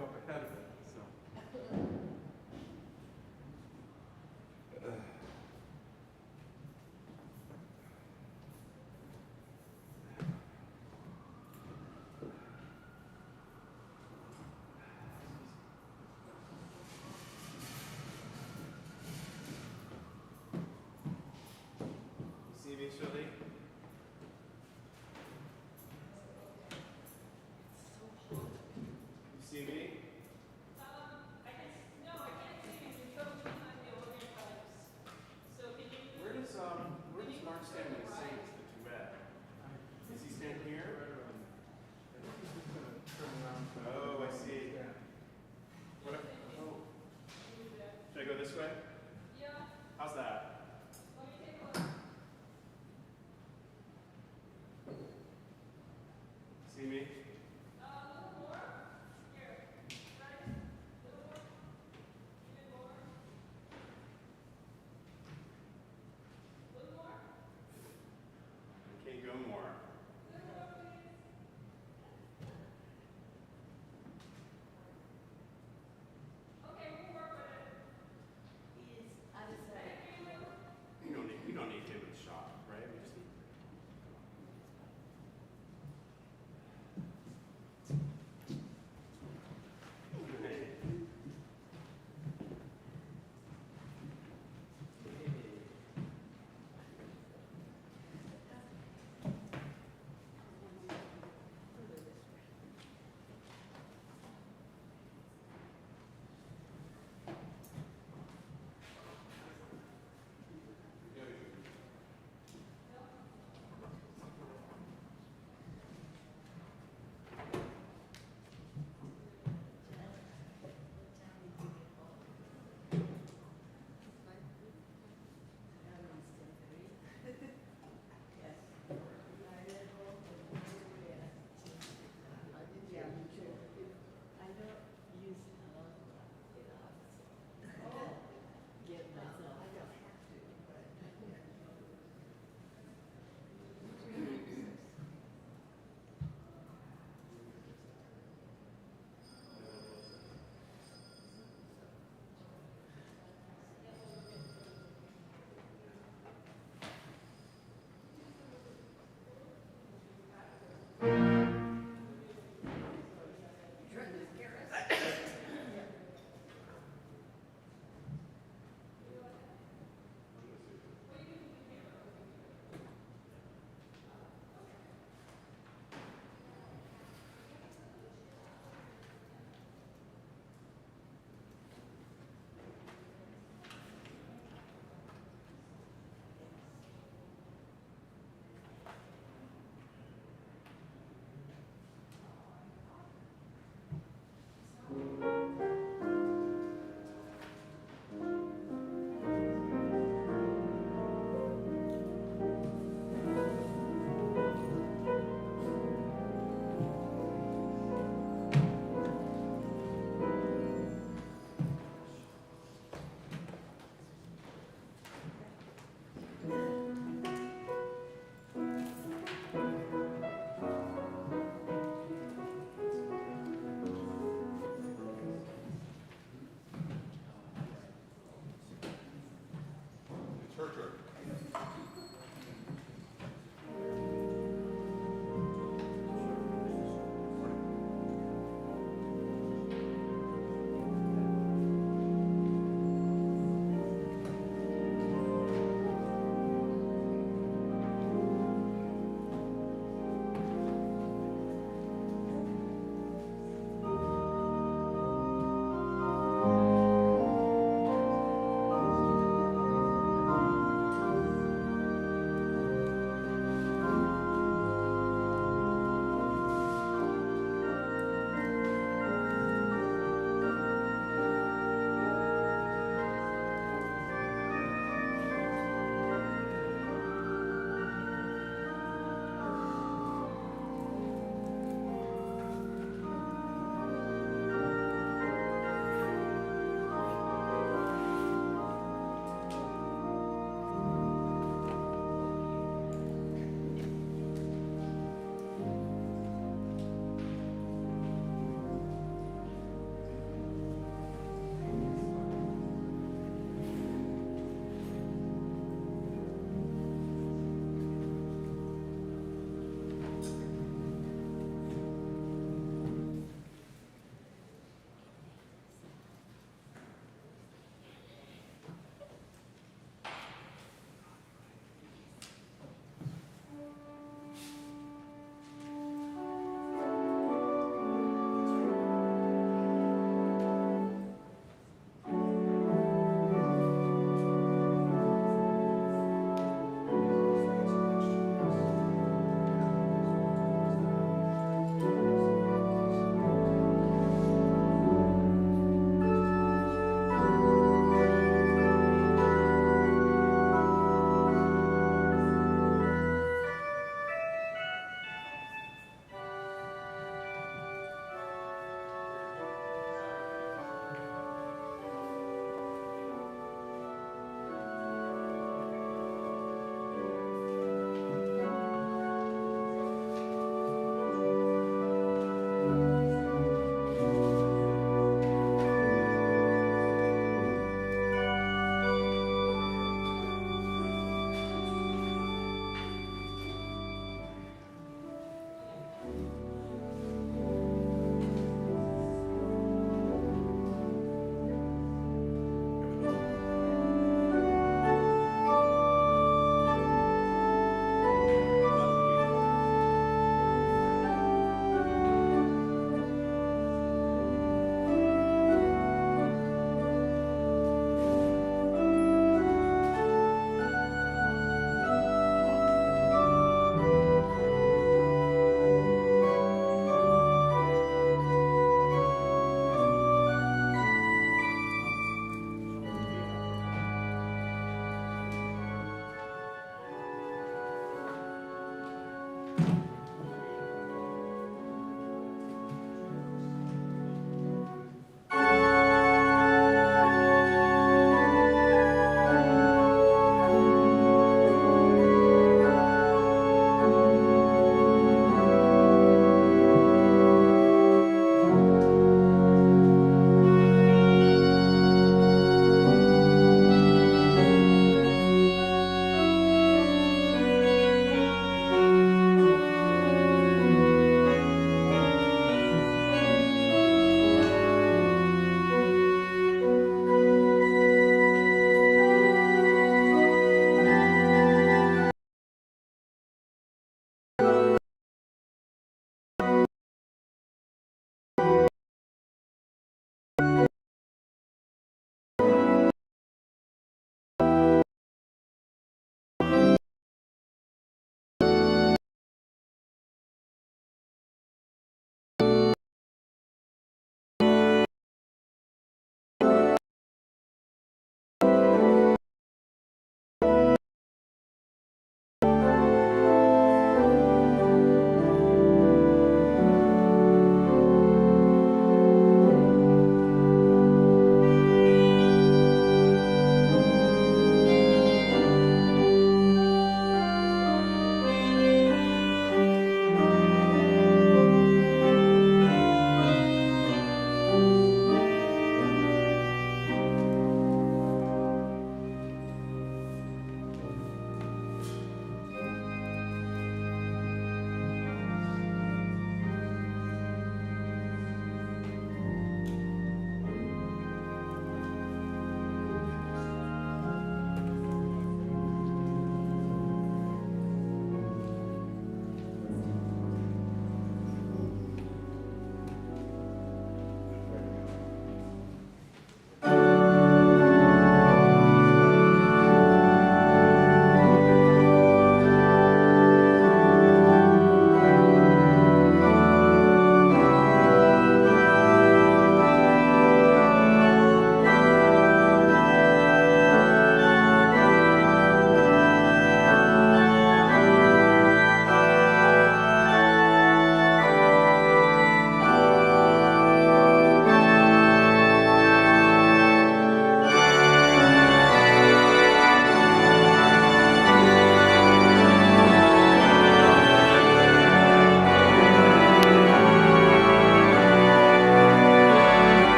woke up ahead of it, so. You see me, Shirley? You see me? I can't see you. You're totally behind the organ pipes. So can you? Where does Mark stand when he sings the duet? Does he stand here? I think he's just gonna turn around. Oh, I see. Yeah. What? Oh. Should I go this way? Yeah. How's that? Let me take a look. See me? A little more. Here. Right. A little more. Even more. A little more. Okay, go more. A little more, please. Okay, we'll work with it.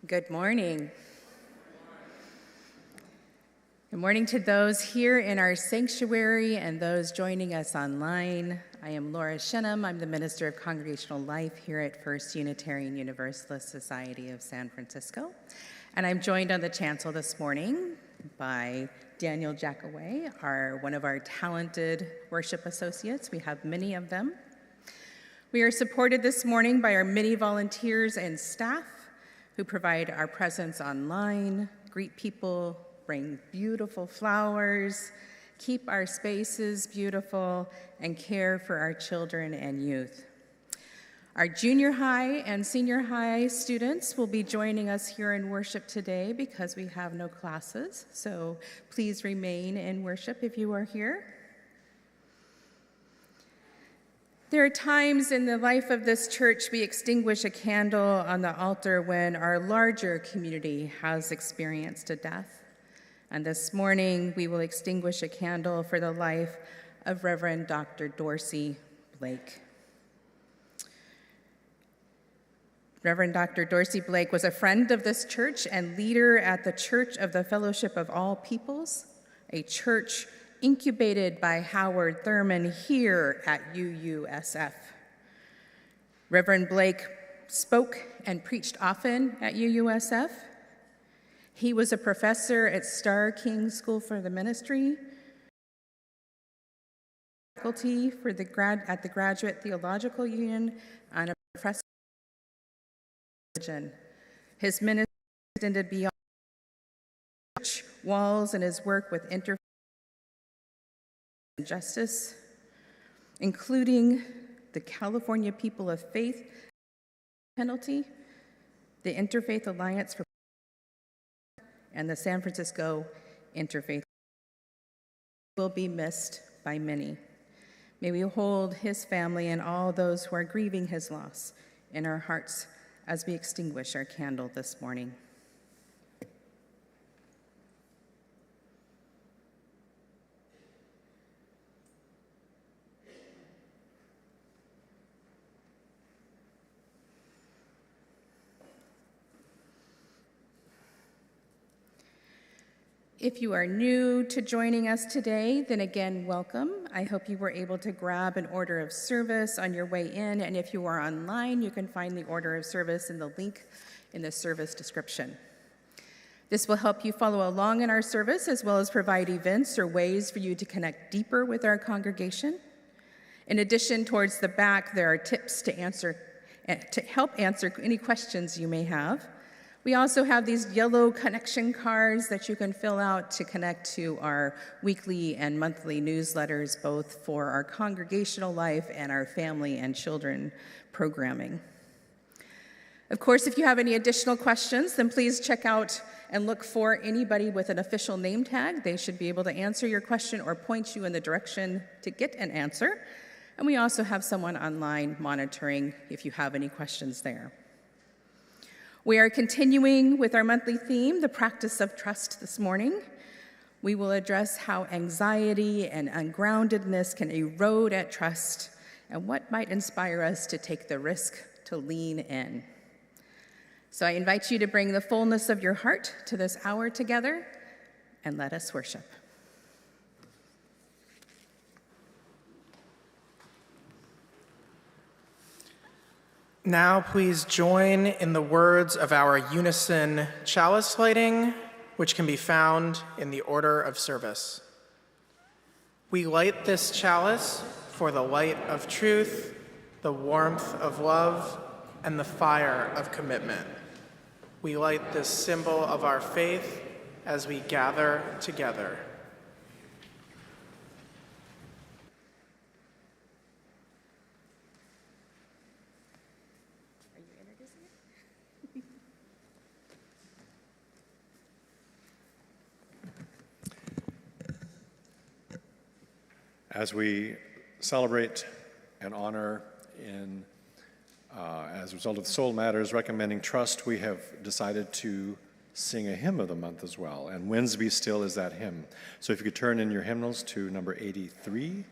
Good morning. Good morning to those here in our sanctuary and those joining us online. I am Laura Shennum. I'm the Minister of Congregational Life here at First Unitarian Universalist Society of San Francisco. And I'm joined on the chancel this morning by Daniel Jackaway, one of our talented worship associates. We have many of them. We are supported this morning by our many volunteers and staff who provide our presence online, greet people, bring beautiful flowers, keep our spaces beautiful, and care for our children and youth. Our junior high and senior high students will be joining us here in worship today because we have no classes, so please remain in worship if you are here. There are times in the life of this church we extinguish a candle on the altar when our larger community has experienced a death. And this morning we will extinguish a candle for the life of Reverend Dr. Dorsey Blake. Reverend Dr. Dorsey Blake was a friend of this church and leader at the Church of the Fellowship of All Peoples, a church incubated by Howard Thurman here at UUSF. Reverend Blake spoke and preached often at UUSF. He was a professor at Starr King School for the Ministry, faculty for at the Graduate Theological Union, and a professor of religion. His ministry extended beyond church walls and his work with interfaith and justice, including the California People of Faith penalty, the Interfaith Alliance for and the San Francisco Interfaith will be missed by many. May we hold his family and all those who are grieving his loss in our hearts as we extinguish our candle this morning. If you are new to joining us today, then again, welcome. I hope you were able to grab an order of service on your way in, and if you are online, you can find the order of service in the link in the service description. This will help you follow along in our service, as well as provide events or ways for you to connect deeper with our congregation. In addition, towards the back, there are tips to help answer any questions you may have. We also have these yellow connection cards that you can fill out to connect to our weekly and monthly newsletters, both for our congregational life and our family and children programming. Of course, if you have any additional questions, then please check out and look for anybody with an official name tag. They should be able to answer your question or point you in the direction to get an answer. And we also have someone online monitoring if you have any questions there. We are continuing with our monthly theme, the practice of trust, this morning. We will address how anxiety and ungroundedness can erode at trust and what might inspire us to take the risk to lean in. So I invite you to bring the fullness of your heart to this hour together, and let us worship. Now please join in the words of our unison chalice lighting, which can be found in the order of service. We light this chalice for the light of truth, the warmth of love, and the fire of commitment. We light this symbol of our faith as we gather together. As we celebrate and honor as a result of Soul Matters recommending trust, we have decided to sing a hymn of the month as well, and Winds Be Still is that hymn. So if you could turn in your hymnals to number 83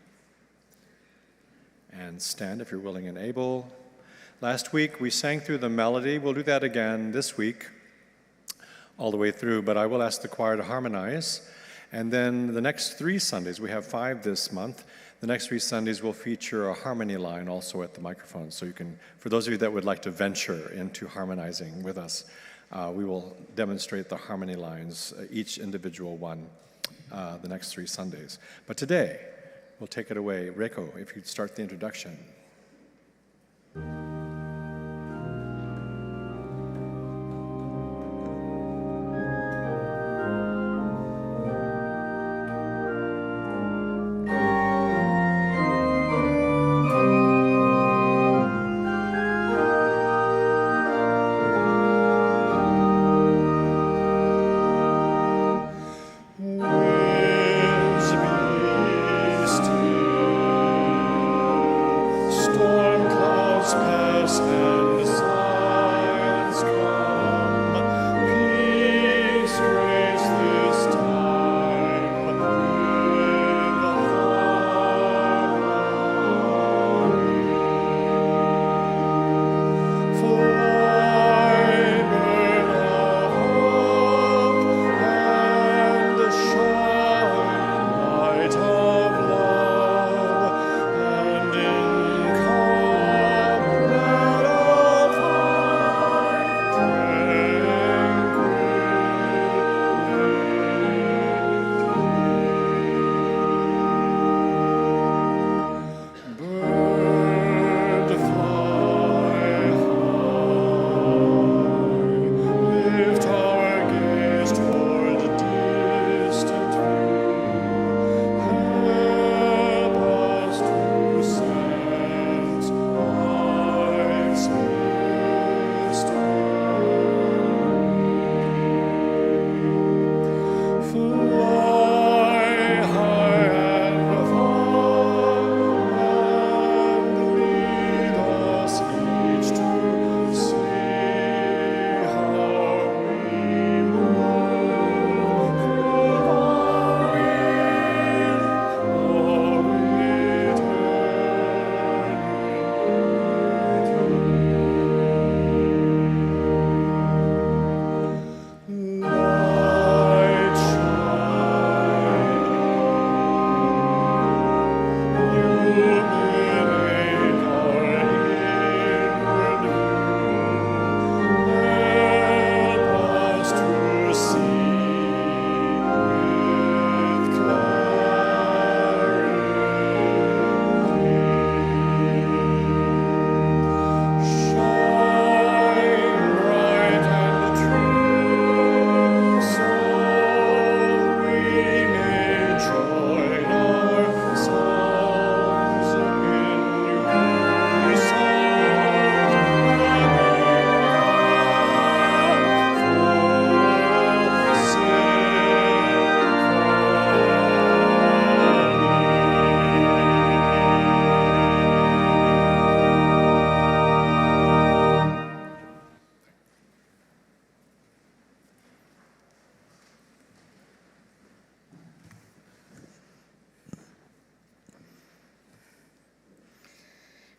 and stand if you're willing and able. Last week we sang through the melody. We'll do that again this week. all the way through, but I will ask the choir to harmonize. And then the next 3 Sundays, we have 5 this month, the next 3 Sundays will feature a harmony line also at the microphone. So you can, for those of you that would like to venture into harmonizing with us, we will demonstrate the harmony lines, each individual one, the next 3 Sundays. But today, we'll take it away. Reiko, if you'd start the introduction.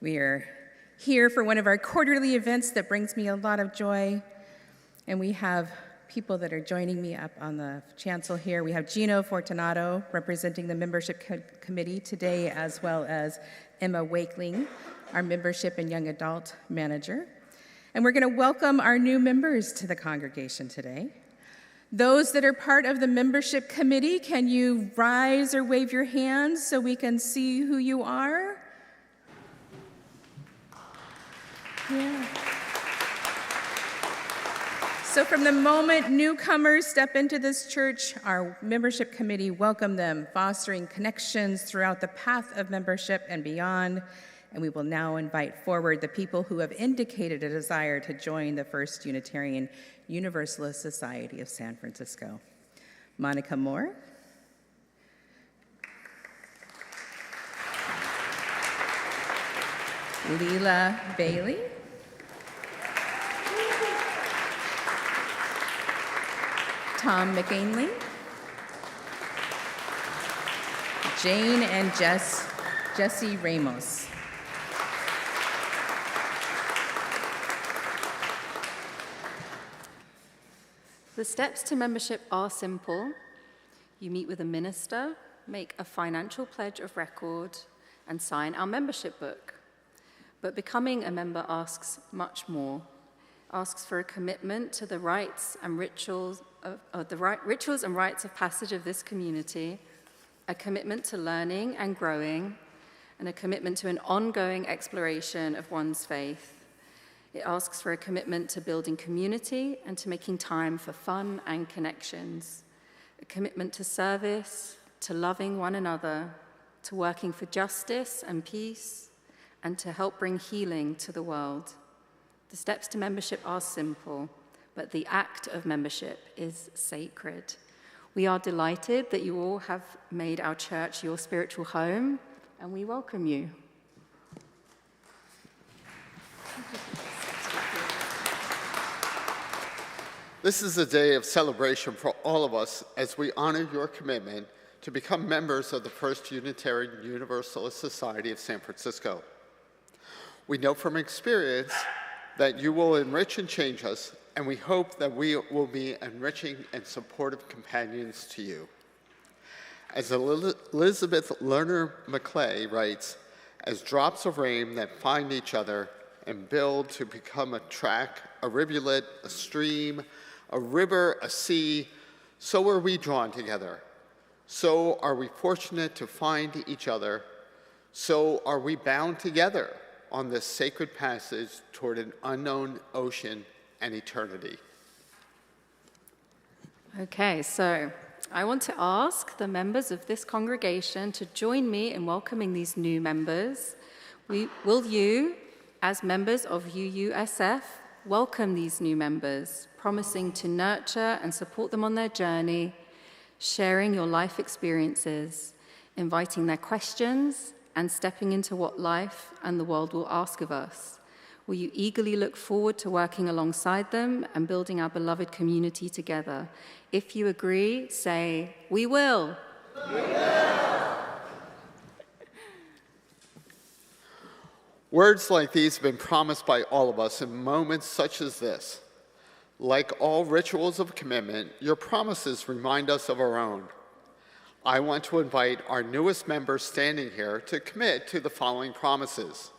We are here for one of our quarterly events that brings me a lot of joy, and we have people that are joining me up on the chancel here. We have Gino Fortunato representing the membership committee today, as well as Emma Wakeling, our membership and young adult manager. And we're going to welcome our new members to the congregation today. Those that are part of the membership committee, can you rise or wave your hands so we can see who you are? Yeah. So from the moment newcomers step into this church, our membership committee welcome them, fostering connections throughout the path of membership and beyond. And we will now invite forward the people who have indicated a desire to join the First Unitarian Universalist Society of San Francisco. Monica Moore. Leela Bailey. Tom McAinley. Jane and Jesse Ramos. The steps to membership are simple. You meet with a minister, make a financial pledge of record, and sign our membership book. But becoming a member asks much more. Asks for a commitment to the rites and rituals and rites of passage of this community, a commitment to learning and growing, and a commitment to an ongoing exploration of one's faith. It asks for a commitment to building community and to making time for fun and connections, a commitment to service, to loving one another, to working for justice and peace, and to help bring healing to the world. The steps to membership are simple, but the act of membership is sacred. We are delighted that you all have made our church your spiritual home, and we welcome you. This is a day of celebration for all of us as we honor your commitment to become members of the First Unitarian Universalist Society of San Francisco. We know from experience that you will enrich and change us, and we hope that we will be enriching and supportive companions to you. As Elizabeth Lerner McClay writes, as drops of rain that find each other and build to become a track, a rivulet, a stream, a river, a sea, so are we drawn together. So are we fortunate to find each other. So are we bound together on this sacred passage toward an unknown ocean and eternity. Okay, so I want to ask the members of this congregation to join me in welcoming these new members. Will you, as members of UUSF, welcome these new members, promising to nurture and support them on their journey, sharing your life experiences, inviting their questions, and stepping into what life and the world will ask of us? Will you eagerly look forward to working alongside them and building our beloved community together? If you agree, say, "We will." We will. Words like these have been promised by all of us in moments such as this. Like all rituals of commitment, your promises remind us of our own. I want to invite our newest members standing here to commit to the following promises.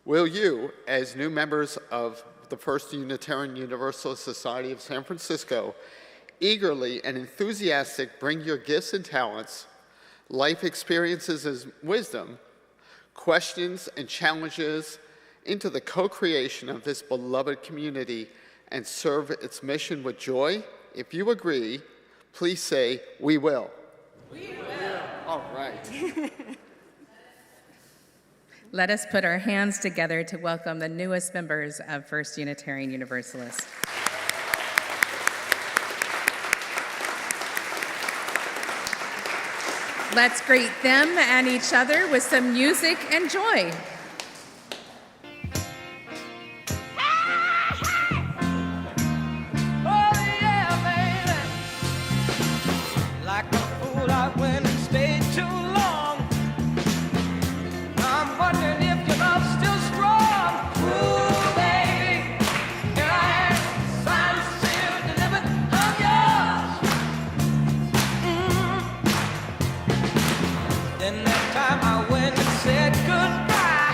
Will you, as new members of the First Unitarian Universalist Society of San Francisco, eagerly and enthusiastically bring your gifts and talents, life experiences and wisdom, questions and challenges into the co-creation of this beloved community and serve its mission with joy? If you agree, please say, "We will." We will. All right. Let us put our hands together to welcome the newest members of First Unitarian Universalist. Let's greet them and each other with some music and joy. Then that time I went and said goodbye.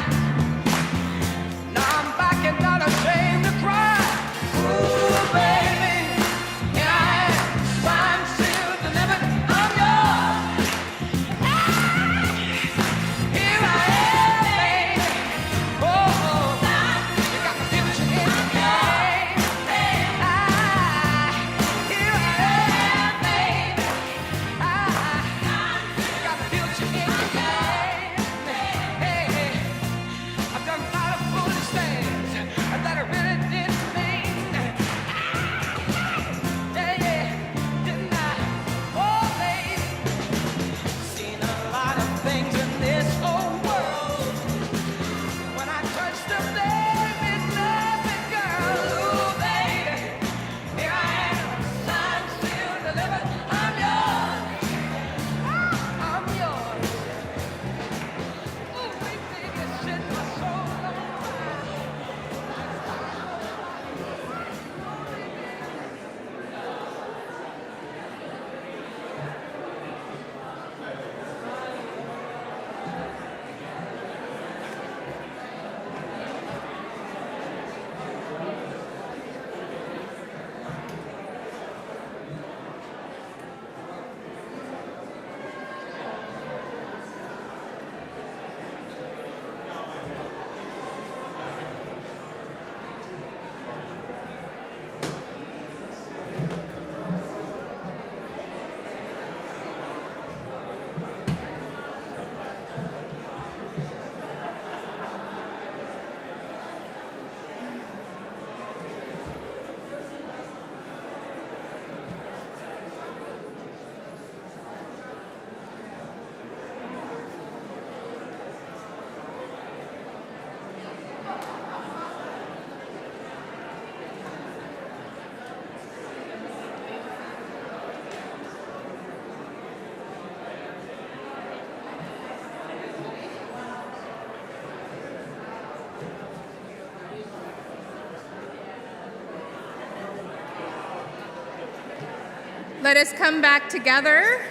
Let us come back together.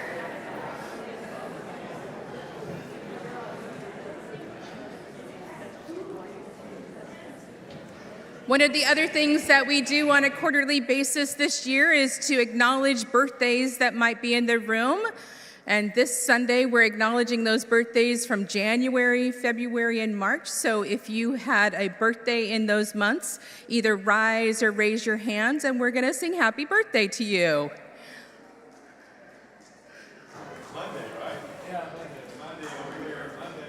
One of the other things that we do on a quarterly basis this year is to acknowledge birthdays that might be in the room. And this Sunday, we're acknowledging those birthdays from January, February, and March. So if you had a birthday in those months, either rise or raise your hands, and we're going to sing happy birthday to you. Monday, right? Yeah, Monday over here, Monday.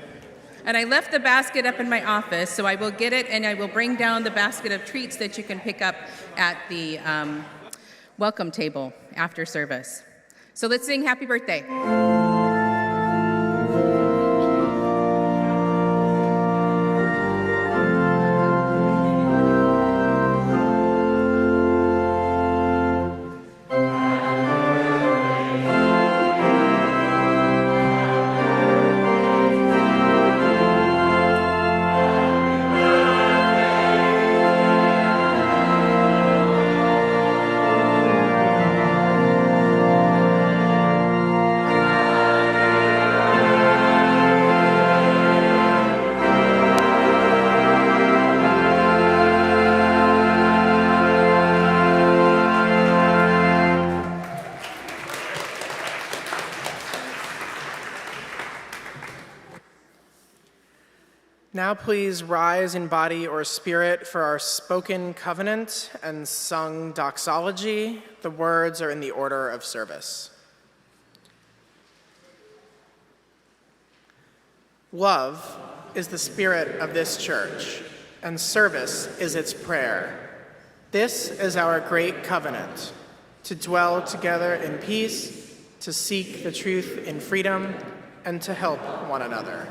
And I left the basket up in my office, so I will get it, and I will bring down the basket of treats that you can pick up at the welcome table after service. So let's sing happy birthday. Now please rise in body or spirit for our spoken covenant and sung doxology. The words are in the order of service. Love is the spirit of this church, and service is its prayer. This is our great covenant, to dwell together in peace, to seek the truth in freedom, and to help one another.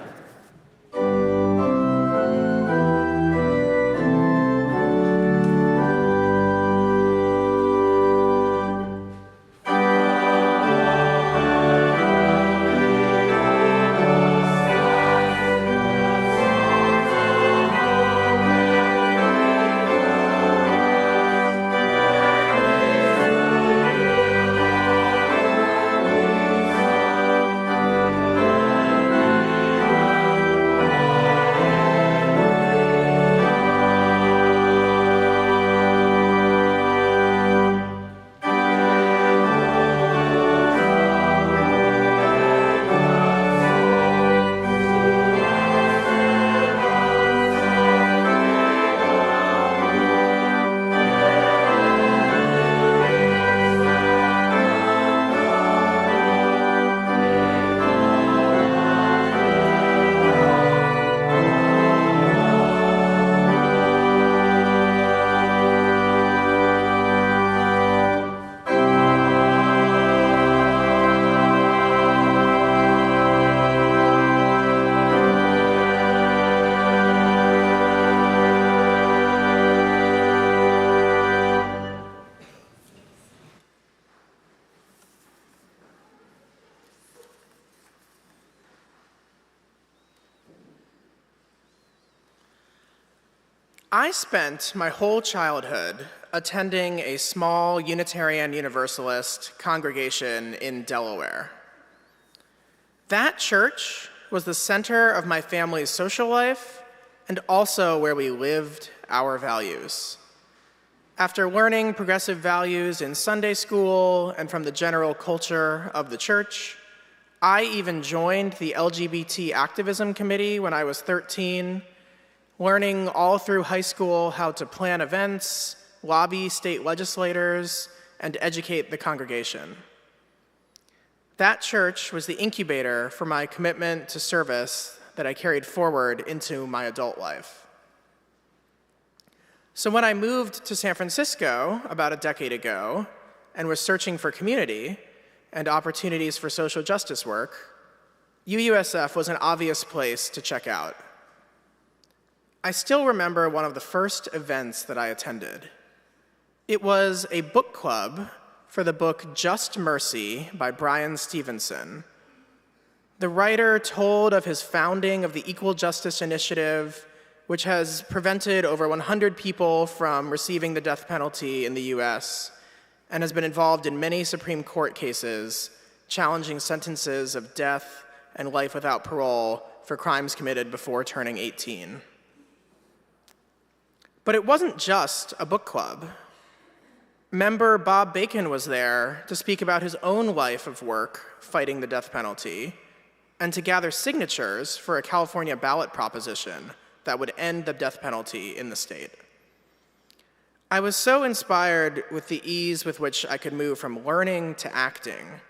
I spent my whole childhood attending a small Unitarian Universalist congregation in Delaware. That church was the center of my family's social life and also where we lived our values. After learning progressive values in Sunday school and from the general culture of the church, I even joined the LGBT activism committee when I was 13, learning all through high school how to plan events, lobby state legislators, and educate the congregation. That church was the incubator for my commitment to service that I carried forward into my adult life. So when I moved to San Francisco about a decade ago and was searching for community and opportunities for social justice work, UUSF was an obvious place to check out. I still remember one of the first events that I attended. It was a book club for the book Just Mercy by Brian Stevenson. The writer told of his founding of the Equal Justice Initiative, which has prevented over 100 people from receiving the death penalty in the US, and has been involved in many Supreme Court cases challenging sentences of death and life without parole for crimes committed before turning 18. But it wasn't just a book club. Member Bob Bacon was there to speak about his own life of work fighting the death penalty and to gather signatures for a California ballot proposition that would end the death penalty in the state. I was so inspired with the ease with which I could move from learning to acting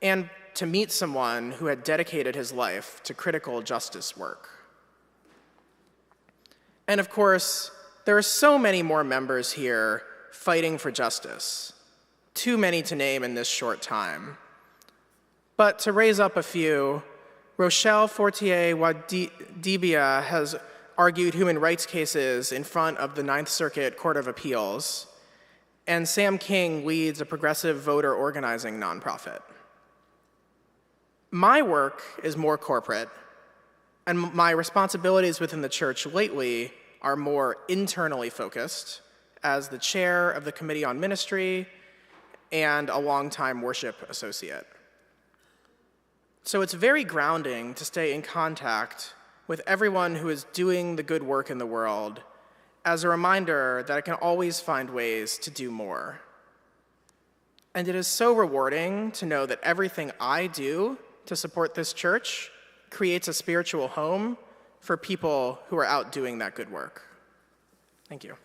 and to meet someone who had dedicated his life to critical justice work. And of course, there are so many more members here fighting for justice, too many to name in this short time. But to raise up a few, Rochelle Fortier-Wadibia has argued human rights cases in front of the Ninth Circuit Court of Appeals, and Sam King leads a progressive voter organizing nonprofit. My work is more corporate, and my responsibilities within the church lately are more internally focused as the chair of the Committee on Ministry and a longtime worship associate. So it's very grounding to stay in contact with everyone who is doing the good work in the world as a reminder that I can always find ways to do more. And it is so rewarding to know that everything I do to support this church creates a spiritual home for people who are out doing that good work. Thank you.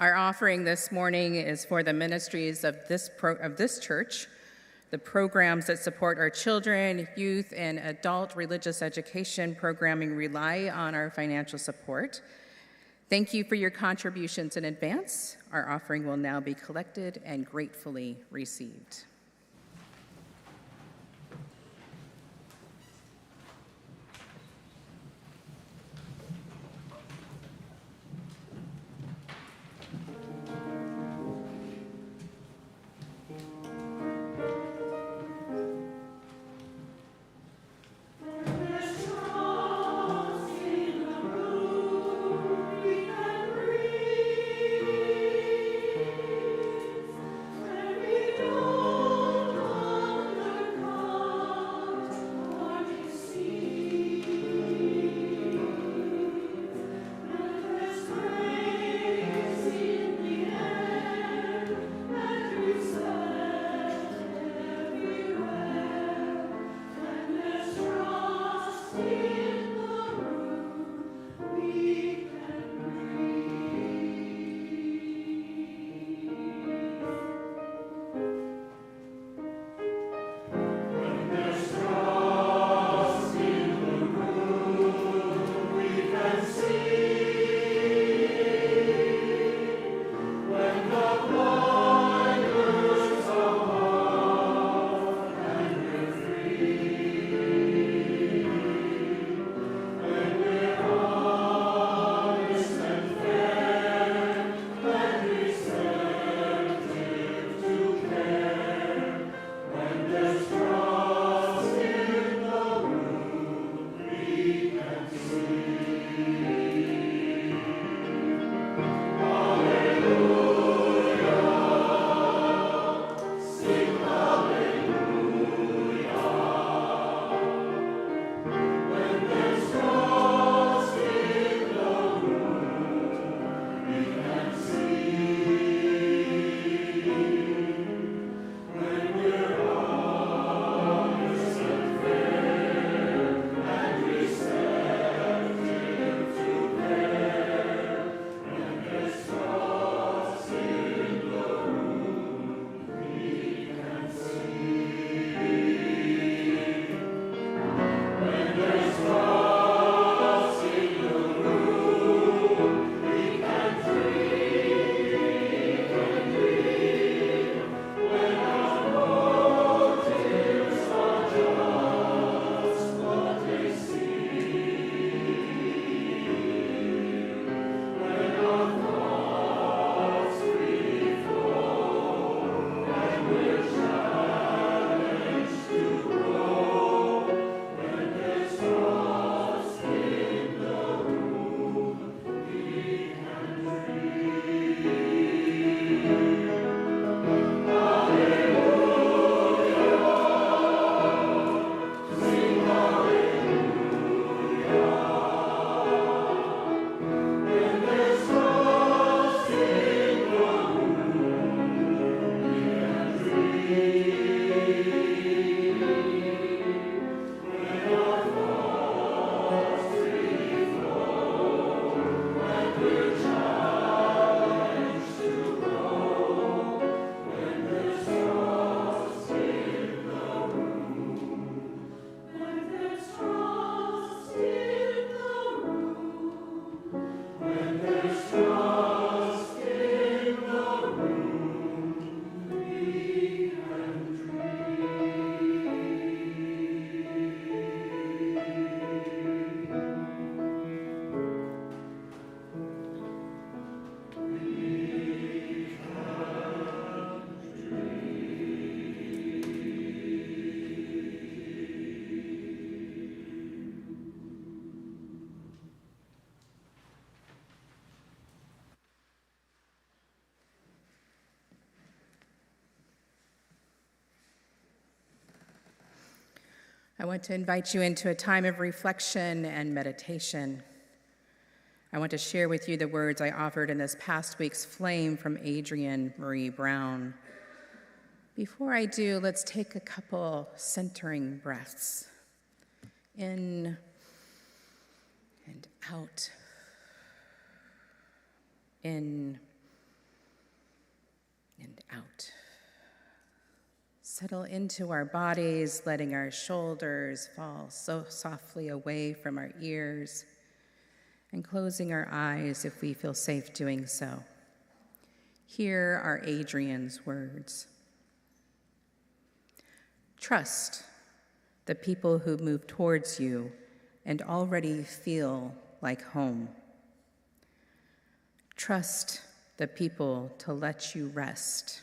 Our offering this morning is for the ministries of this church, the programs that support our children, youth, and adult religious education programming rely on our financial support. Thank you for your contributions in advance. Our offering will now be collected and gratefully received. Oh I want to invite you into a time of reflection and meditation. I want to share with you the words I offered in this past week's Flame from Adrienne Marie Brown. Before I do, let's take a couple centering breaths. In and out. In and out. Settle into our bodies, letting our shoulders fall so softly away from our ears, and closing our eyes if we feel safe doing so. Here are Adrienne's words. Trust the people who move towards you and already feel like home. Trust the people to let you rest.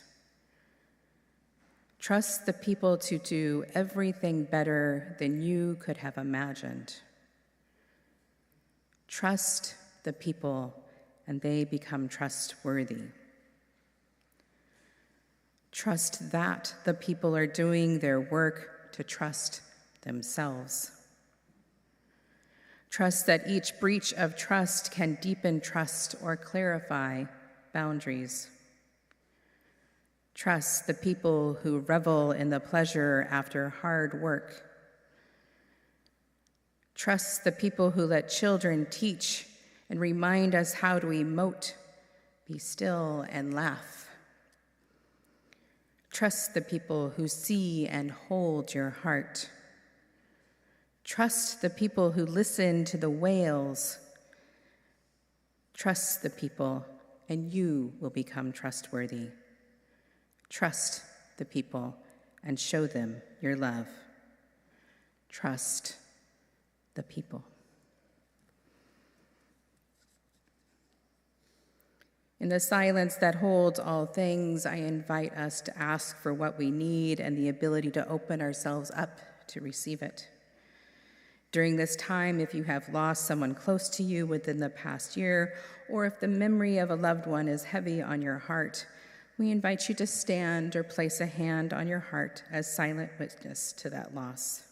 Trust the people to do everything better than you could have imagined. Trust the people, and they become trustworthy. Trust that the people are doing their work to trust themselves. Trust that each breach of trust can deepen trust or clarify boundaries. Trust the people who revel in the pleasure after hard work. Trust the people who let children teach and remind us how to emote, be still, and laugh. Trust the people who see and hold your heart. Trust the people who listen to the wails. Trust the people, and you will become trustworthy. Trust the people and show them your love. Trust the people. In the silence that holds all things, I invite us to ask for what we need and the ability to open ourselves up to receive it. During this time, if you have lost someone close to you within the past year, or if the memory of a loved one is heavy on your heart, we invite you to stand or place a hand on your heart as silent witness to that loss.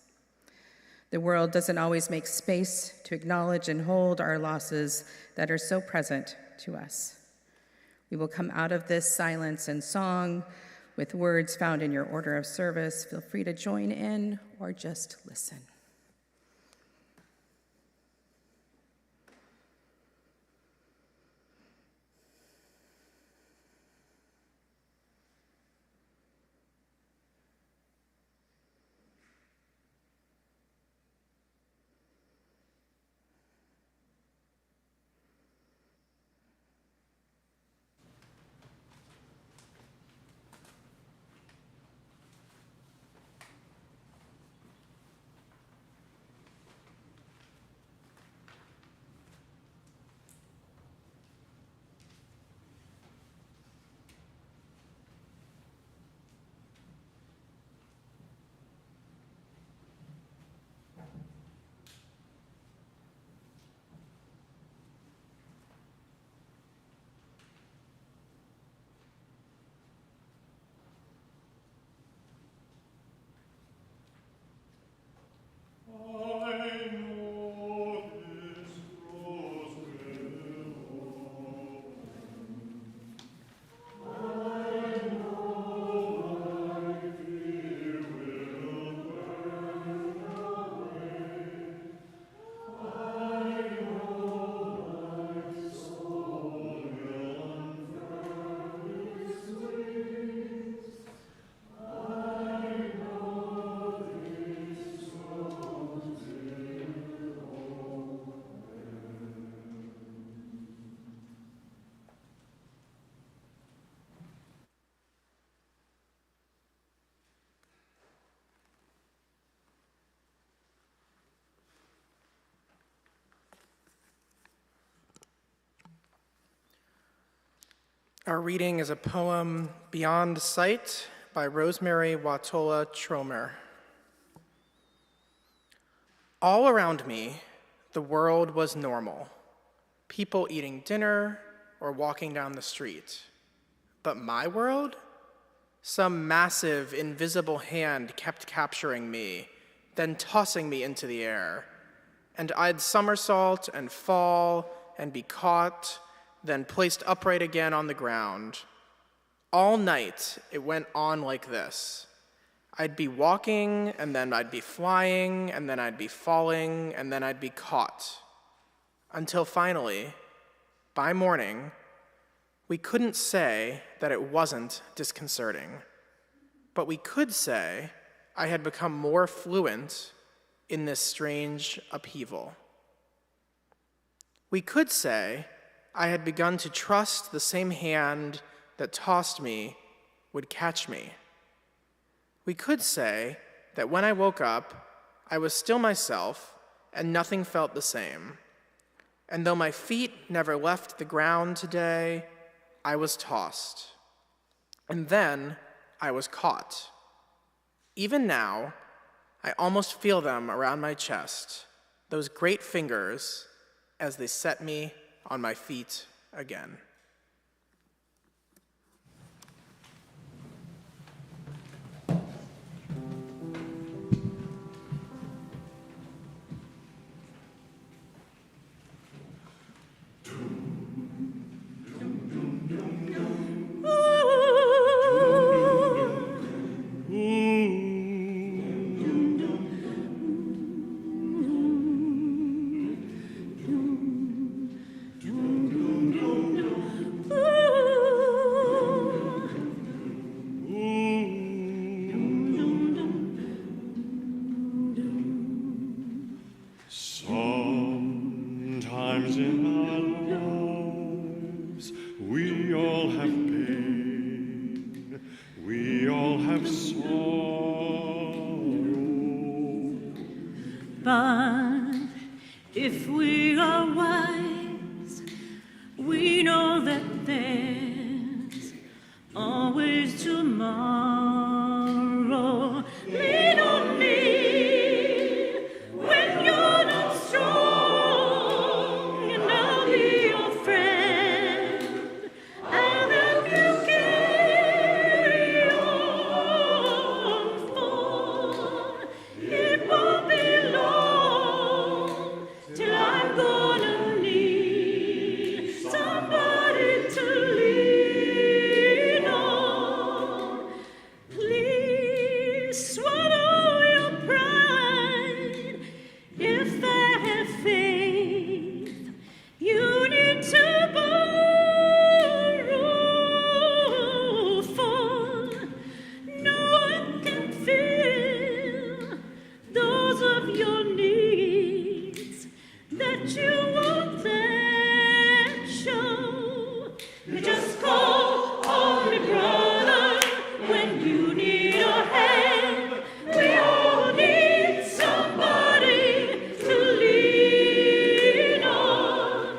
The world doesn't always make space to acknowledge and hold our losses that are so present to us. We will come out of this silence and song with words found in your order of service. Feel free to join in or just listen. Our reading is a poem, Beyond Sight, by Rosemary Watola Tromer. All around me, the world was normal. People eating dinner or walking down the street. But my world? Some massive, invisible hand kept capturing me, then tossing me into the air. And I'd somersault and fall and be caught, then placed upright again on the ground. All night, it went on like this. I'd be walking, and then I'd be flying, and then I'd be falling, and then I'd be caught. Until finally, by morning, we couldn't say that it wasn't disconcerting, but we could say I had become more fluent in this strange upheaval. We could say I had begun to trust the same hand that tossed me would catch me. We could say that when I woke up, I was still myself and nothing felt the same. And though my feet never left the ground today, I was tossed. And then I was caught. Even now, I almost feel them around my chest, those great fingers, as they set me on my feet again. Sometimes in our lives we all have pain, we all have sorrow. But if we are wise, we know that there's always tomorrow. Lean on me when you're not strong, and I'll be your friend. I'll help you carry on, for it won't be long till I'm gonna need somebody to lean on. Please swallow your pride. If they have faith, you need to borrow, for no one can fill those of your needs that you won't then show. You just call on me, brother, when you need a hand. We all need somebody to lean on.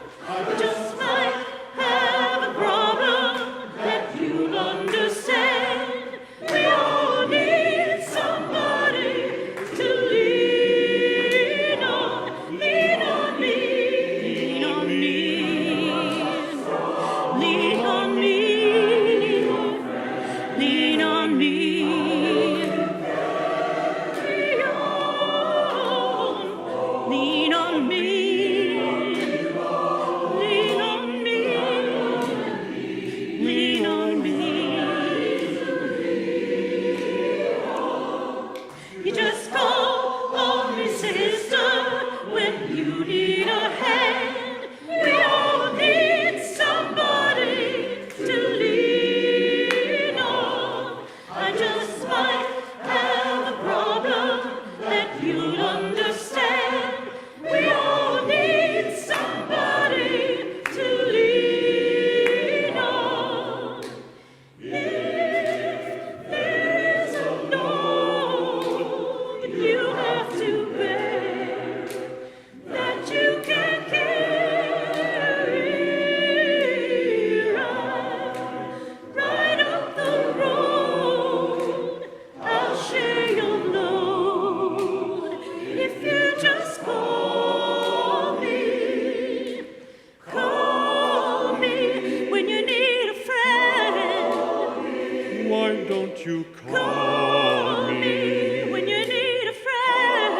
You just might have a problem that you'll understand. We all need somebody to lean on. Lean on me, lean on me, lean on me, lean on me. Lean on me, lean on me, lean on me. You just call on me, sister, when you need a hand. We all need somebody to lean on. I just might have a problem that you'll understand. We all need somebody to lean on. If there's a load you have to bear that you can't carry, right up the road, I'll share your load. If you just call me when you need a friend. Why don't you call me When you need a friend.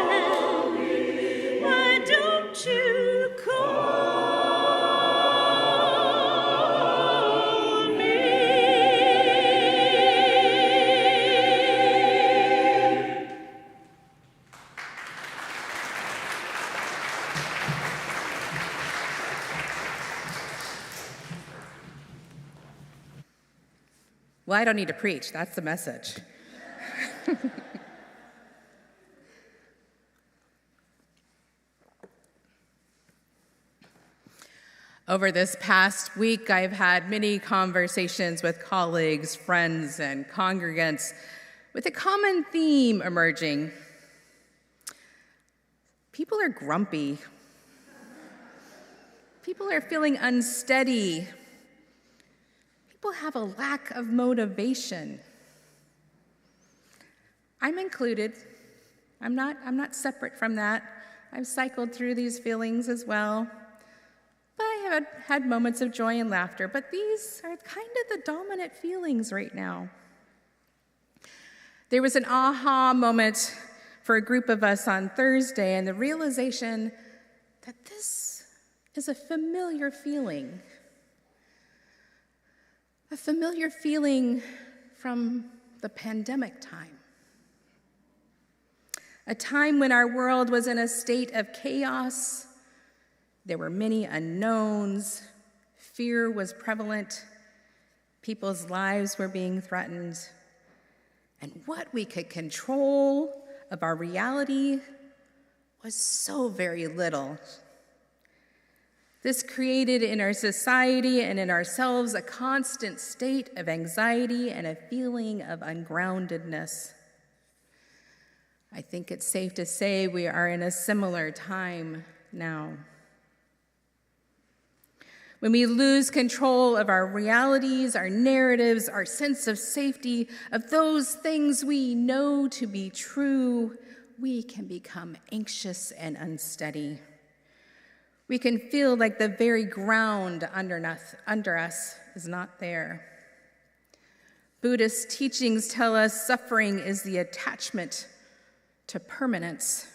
Well, I don't need to preach. That's the message. Over this past week, I've had many conversations with colleagues, friends, and congregants with a common theme emerging. People are grumpy. People are feeling unsteady. People have a lack of motivation. I'm included. I'm not separate from that. I've cycled through these feelings as well. But I have had moments of joy and laughter, but these are kind of the dominant feelings right now. There was an aha moment for a group of us on Thursday, and the realization that this is a familiar feeling. A familiar feeling from the pandemic time. A time when our world was in a state of chaos. There were many unknowns. Fear was prevalent. People's lives were being threatened. And what we could control of our reality was so very little. This created in our society and in ourselves a constant state of anxiety and a feeling of ungroundedness. I think it's safe to say we are in a similar time now. When we lose control of our realities, our narratives, our sense of safety, of those things we know to be true, we can become anxious and unsteady. We can feel like the very ground under us is not there. Buddhist teachings tell us suffering is the attachment to permanence.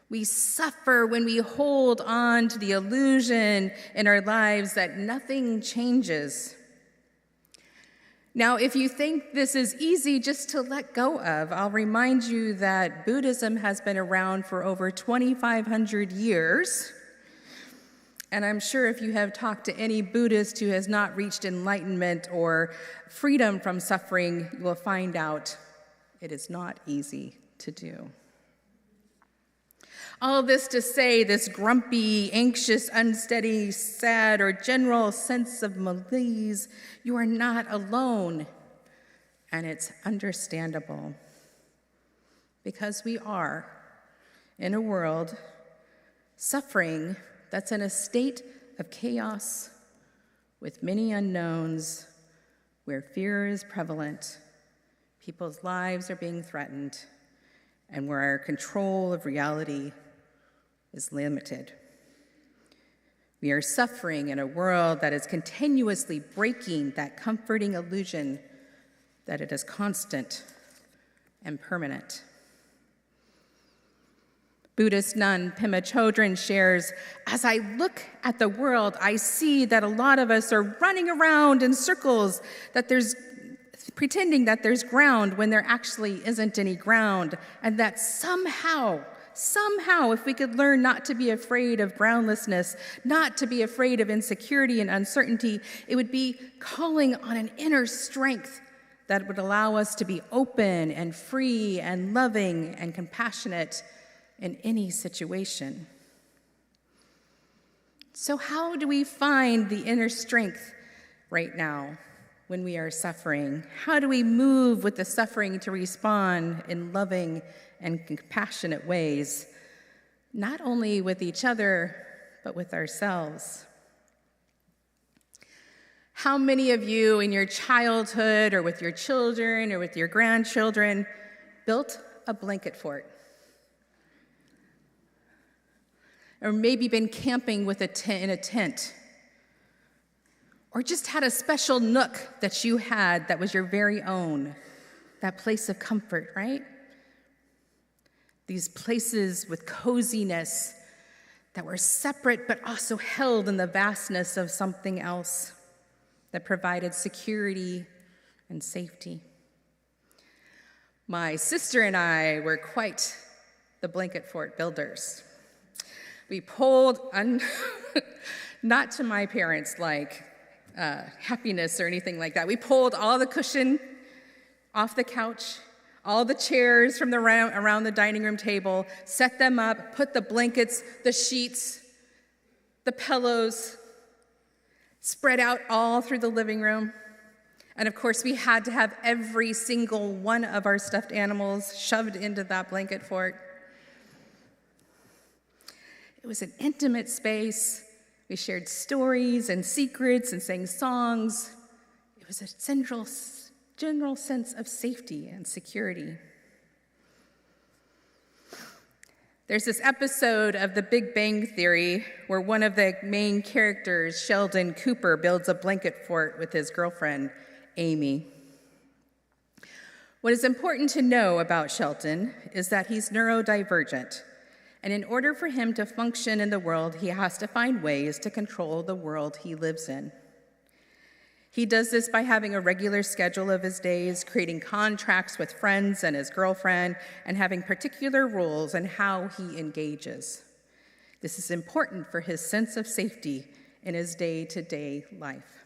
We suffer when we hold on to the illusion in our lives that nothing changes. Now, if you think this is easy just to let go of, I'll remind you that Buddhism has been around for over 2,500 years. And I'm sure if you have talked to any Buddhist who has not reached enlightenment or freedom from suffering, you will find out it is not easy to do. All this to say, this grumpy, anxious, unsteady, sad, or general sense of malaise, you are not alone, and it's understandable. Because we are in a world suffering that's in a state of chaos with many unknowns, where fear is prevalent, people's lives are being threatened, and where our control of reality is limited. We are suffering in a world that is continuously breaking that comforting illusion that it is constant and permanent. Buddhist nun Pema Chodron shares, "As I look at the world, I see that a lot of us are running around in circles, pretending that there's ground when there actually isn't any ground, and that somehow, if we could learn not to be afraid of groundlessness, not to be afraid of insecurity and uncertainty, it would be calling on an inner strength that would allow us to be open and free and loving and compassionate in any situation." So how do we find the inner strength right now when we are suffering? How do we move with the suffering to respond in loving and compassionate ways, not only with each other, but with ourselves? How many of you in your childhood or with your children or with your grandchildren built a blanket fort? Or maybe been camping with in a tent? Or just had a special nook that you had that was your very own, that place of comfort, right? These places with coziness that were separate but also held in the vastness of something else that provided security and safety. My sister and I were quite the blanket fort builders. We pulled, not to my parents' like, happiness or anything like that. We pulled all the cushion off the couch, all the chairs from around the dining room table, set them up, put the blankets, the sheets, the pillows, spread out all through the living room. And of course, we had to have every single one of our stuffed animals shoved into that blanket fort. It was an intimate space. We shared stories and secrets and sang songs. It was a general sense of safety and security. There's this episode of The Big Bang Theory where one of the main characters, Sheldon Cooper, builds a blanket fort with his girlfriend, Amy. What is important to know about Sheldon is that he's neurodivergent, and in order for him to function in the world, he has to find ways to control the world he lives in. He does this by having a regular schedule of his days, creating contracts with friends and his girlfriend, and having particular rules on how he engages. This is important for his sense of safety in his day-to-day life.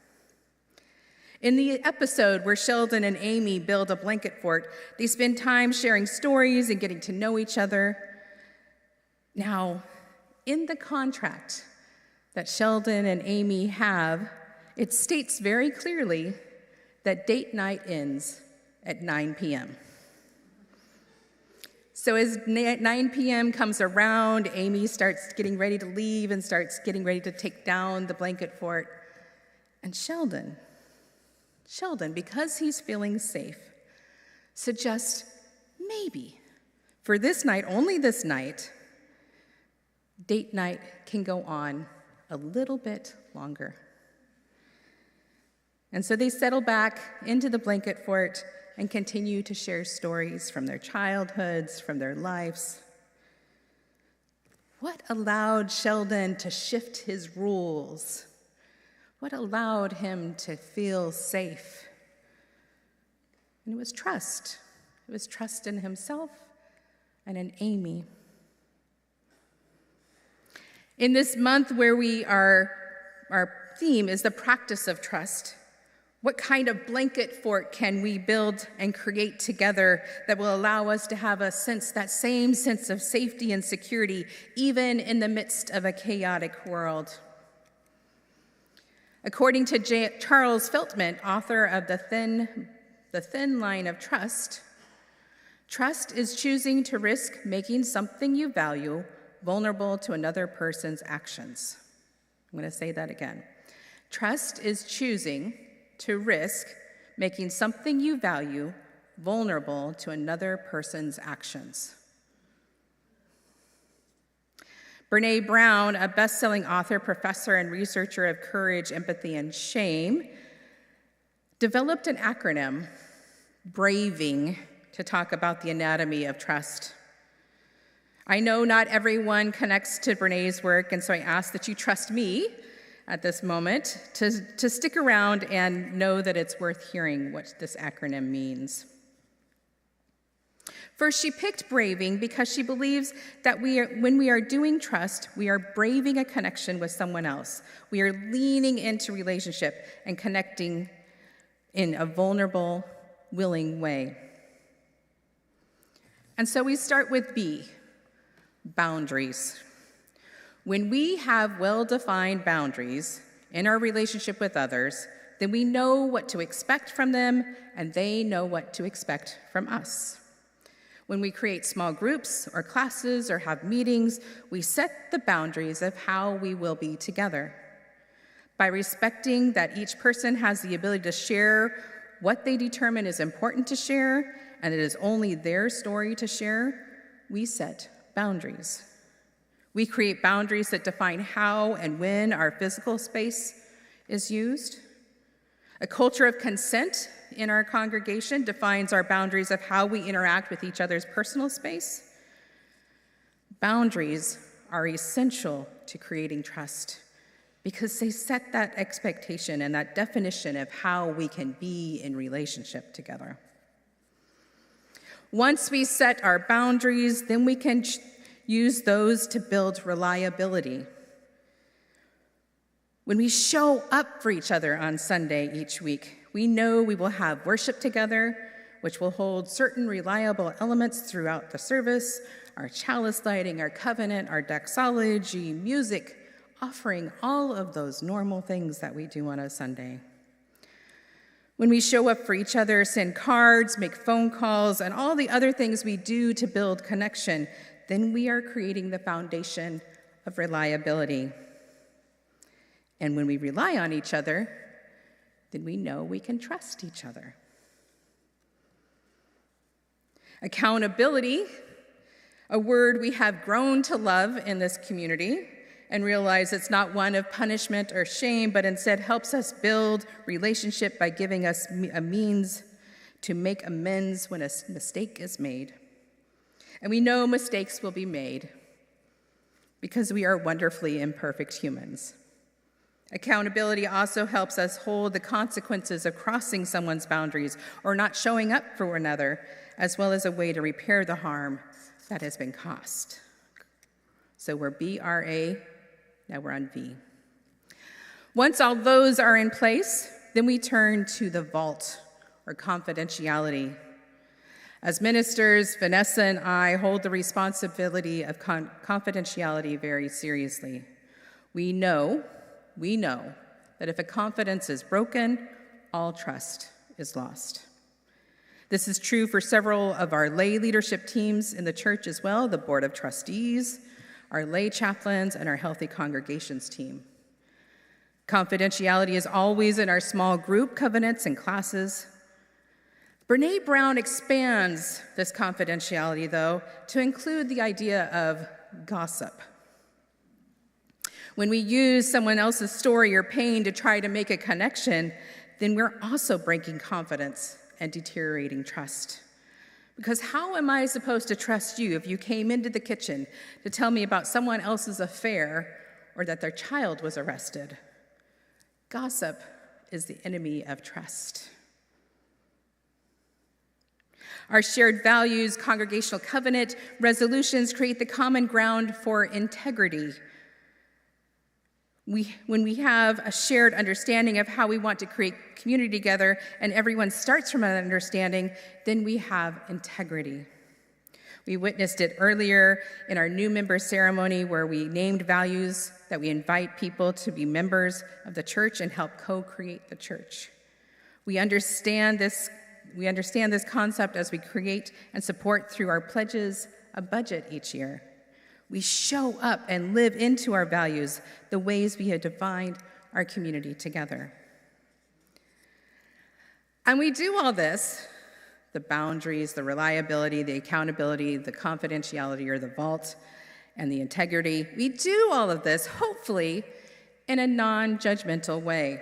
In the episode where Sheldon and Amy build a blanket fort, they spend time sharing stories and getting to know each other. Now, in the contract that Sheldon and Amy have, it states very clearly that date night ends at 9 p.m. So as 9 p.m. comes around, Amy starts getting ready to leave and starts getting ready to take down the blanket fort. And Sheldon, because he's feeling safe, suggests maybe for this night, only this night, date night can go on a little bit longer. And so they settle back into the blanket fort and continue to share stories from their childhoods, from their lives. What allowed Sheldon to shift his rules? What allowed him to feel safe? And it was trust. It was trust in himself and in Amy. In this month where our theme is the practice of trust, what kind of blanket fort can we build and create together that will allow us to have that same sense of safety and security, even in the midst of a chaotic world? According to Charles Feltman, author of The Thin Line of Trust, trust is choosing to risk making something you value vulnerable to another person's actions. I'm going to say that again. Trust is choosing to risk making something you value vulnerable to another person's actions. Brene Brown, a best-selling author, professor, and researcher of courage, empathy, and shame, developed an acronym, BRAVING, to talk about the anatomy of trust. I know not everyone connects to Brene's work, and so I ask that you trust me at this moment to stick around and know that it's worth hearing what this acronym means. First, she picked braving because she believes that when we are doing trust, we are braving a connection with someone else. We are leaning into relationship and connecting in a vulnerable, willing way. And so we start with B, boundaries. When we have well-defined boundaries in our relationship with others, then we know what to expect from them, and they know what to expect from us. When we create small groups or classes or have meetings, we set the boundaries of how we will be together. By respecting that each person has the ability to share what they determine is important to share, and it is only their story to share, we set boundaries. We create boundaries that define how and when our physical space is used. A culture of consent in our congregation defines our boundaries of how we interact with each other's personal space. Boundaries are essential to creating trust because they set that expectation and that definition of how we can be in relationship together. Once we set our boundaries, then we can use those to build reliability. When we show up for each other on Sunday each week, we know we will have worship together, which will hold certain reliable elements throughout the service, our chalice lighting, our covenant, our doxology, music, offering, all of those normal things that we do on a Sunday. When we show up for each other, send cards, make phone calls, and all the other things we do to build connection, then we are creating the foundation of reliability. And when we rely on each other, then we know we can trust each other. Accountability, a word we have grown to love in this community and realize it's not one of punishment or shame, but instead helps us build relationship by giving us a means to make amends when a mistake is made. And we know mistakes will be made because we are wonderfully imperfect humans. Accountability also helps us hold the consequences of crossing someone's boundaries or not showing up for one another, as well as a way to repair the harm that has been caused. So we're BRA, now we're on V. Once all those are in place, then we turn to the vault, or confidentiality. As ministers, Vanessa and I hold the responsibility of confidentiality very seriously. We know that if a confidence is broken, all trust is lost. This is true for several of our lay leadership teams in the church as well, the Board of Trustees, our lay chaplains, and our Healthy Congregations team. Confidentiality is always in our small group covenants and classes. Brene Brown expands this confidentiality, though, to include the idea of gossip. When we use someone else's story or pain to try to make a connection, then we're also breaking confidence and deteriorating trust. Because how am I supposed to trust you if you came into the kitchen to tell me about someone else's affair or that their child was arrested? Gossip is the enemy of trust. Our shared values, congregational covenant, resolutions create the common ground for integrity. When we have a shared understanding of how we want to create community together and everyone starts from an understanding, then we have integrity. We witnessed it earlier in our new member ceremony where we named values that we invite people to be members of the church and help co-create the church. We understand this concept as we create and support through our pledges a budget each year. We show up and live into our values, the ways we have defined our community together. And we do all this, the boundaries, the reliability, the accountability, the confidentiality or the vault, and the integrity. We do all of this, hopefully, in a non-judgmental way.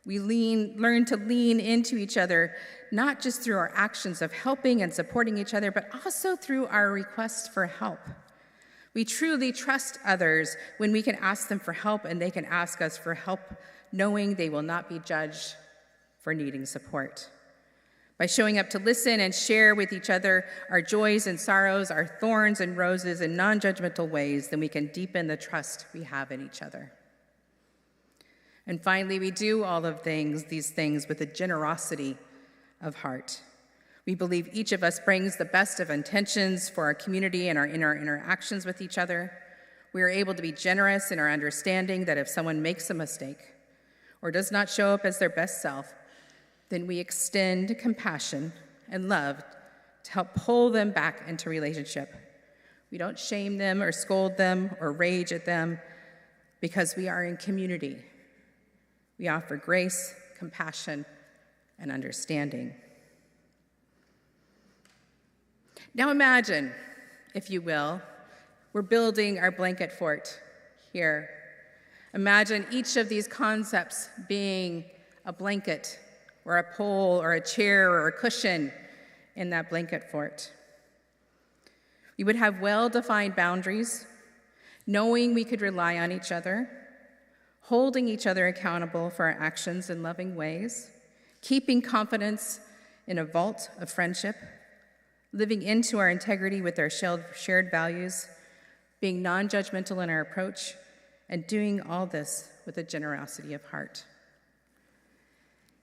We learn to lean into each other, not just through our actions of helping and supporting each other, but also through our requests for help. We truly trust others when we can ask them for help and they can ask us for help, knowing they will not be judged for needing support. By showing up to listen and share with each other our joys and sorrows, our thorns and roses in non-judgmental ways, then we can deepen the trust we have in each other. And finally, we do all of these things with a generosity of heart. We believe each of us brings the best of intentions for our community and in our interactions with each other. We are able to be generous in our understanding that if someone makes a mistake or does not show up as their best self, then we extend compassion and love to help pull them back into relationship. We don't shame them or scold them or rage at them because we are in community. We offer grace, compassion, and understanding. Now imagine, if you will, we're building our blanket fort here. Imagine each of these concepts being a blanket or a pole or a chair or a cushion in that blanket fort. We would have well-defined boundaries, knowing we could rely on each other, holding each other accountable for our actions in loving ways, keeping confidence in a vault of friendship, living into our integrity with our shared values, being non-judgmental in our approach, and doing all this with a generosity of heart.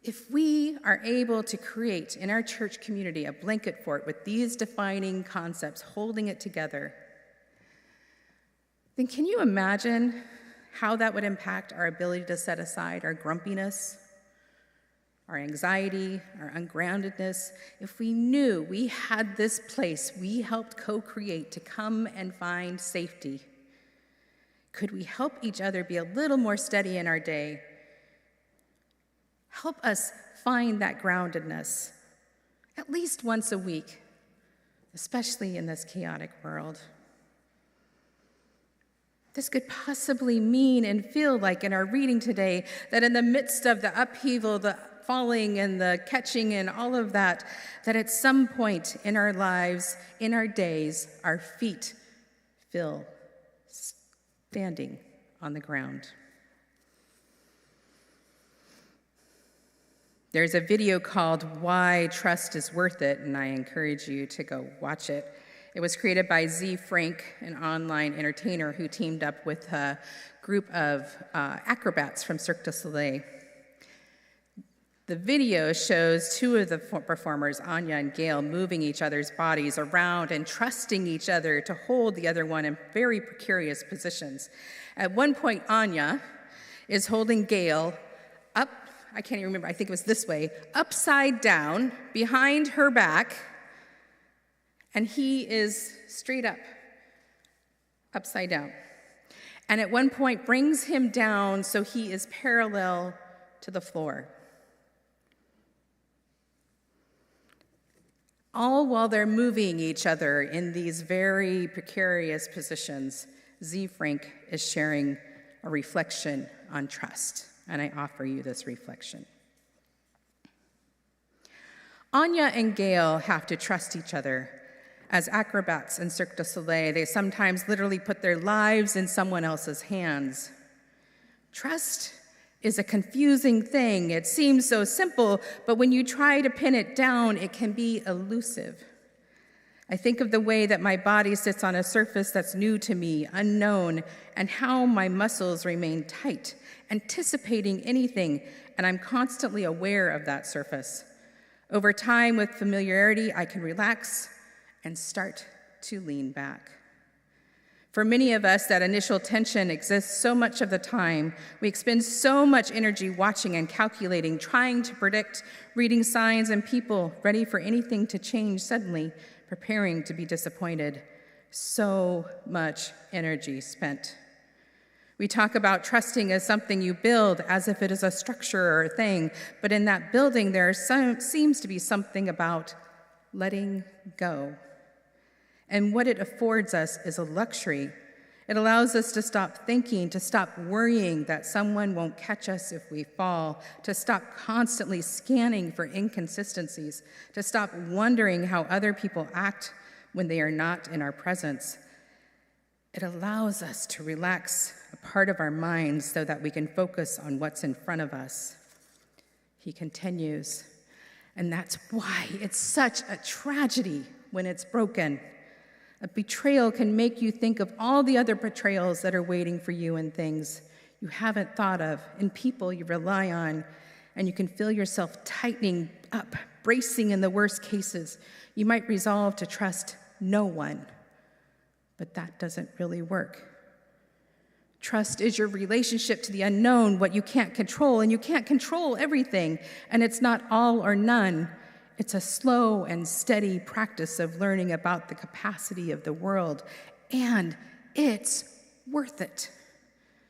If we are able to create in our church community a blanket fort with these defining concepts holding it together, then can you imagine how that would impact our ability to set aside our grumpiness, our anxiety, our ungroundedness, if we knew we had this place we helped co-create to come and find safety? Could we help each other be a little more steady in our day? Help us find that groundedness at least once a week, especially in this chaotic world. This could possibly mean and feel like in our reading today that in the midst of the upheaval, the falling and the catching and all of that, that at some point in our lives, in our days, our feet feel standing on the ground. There's a video called Why Trust is Worth It, and I encourage you to go watch it. It was created by Z Frank, an online entertainer who teamed up with a group of acrobats from Cirque du Soleil. The video shows two of the performers, Anya and Gail, moving each other's bodies around and trusting each other to hold the other one in very precarious positions. At one point, Anya is holding Gail up, I can't even remember, I think it was this way, upside down, behind her back, and he is straight up, upside down. And at one point brings him down so he is parallel to the floor. All while they're moving each other in these very precarious positions, Z Frank is sharing a reflection on trust, and I offer you this reflection. Anya and Gail have to trust each other. As acrobats in Cirque du Soleil, they sometimes literally put their lives in someone else's hands. Trust is a confusing thing. It seems so simple, but when you try to pin it down, it can be elusive. I think of the way that my body sits on a surface that's new to me, unknown, and how my muscles remain tight, anticipating anything, and I'm constantly aware of that surface. Over time, with familiarity, I can relax and start to lean back. For many of us, that initial tension exists so much of the time. We expend so much energy watching and calculating, trying to predict, reading signs and people, ready for anything to change suddenly, preparing to be disappointed. So much energy spent. We talk about trusting as something you build, as if it is a structure or a thing, but in that building there seems to be something about letting go. And what it affords us is a luxury. It allows us to stop thinking, to stop worrying that someone won't catch us if we fall, to stop constantly scanning for inconsistencies, to stop wondering how other people act when they are not in our presence. It allows us to relax a part of our minds so that we can focus on what's in front of us. He continues, and that's why it's such a tragedy when it's broken. A betrayal can make you think of all the other betrayals that are waiting for you in things you haven't thought of, in people you rely on, and you can feel yourself tightening up, bracing in the worst cases. You might resolve to trust no one, but that doesn't really work. Trust is your relationship to the unknown, what you can't control, and you can't control everything, and it's not all or none. It's a slow and steady practice of learning about the capacity of the world, and it's worth it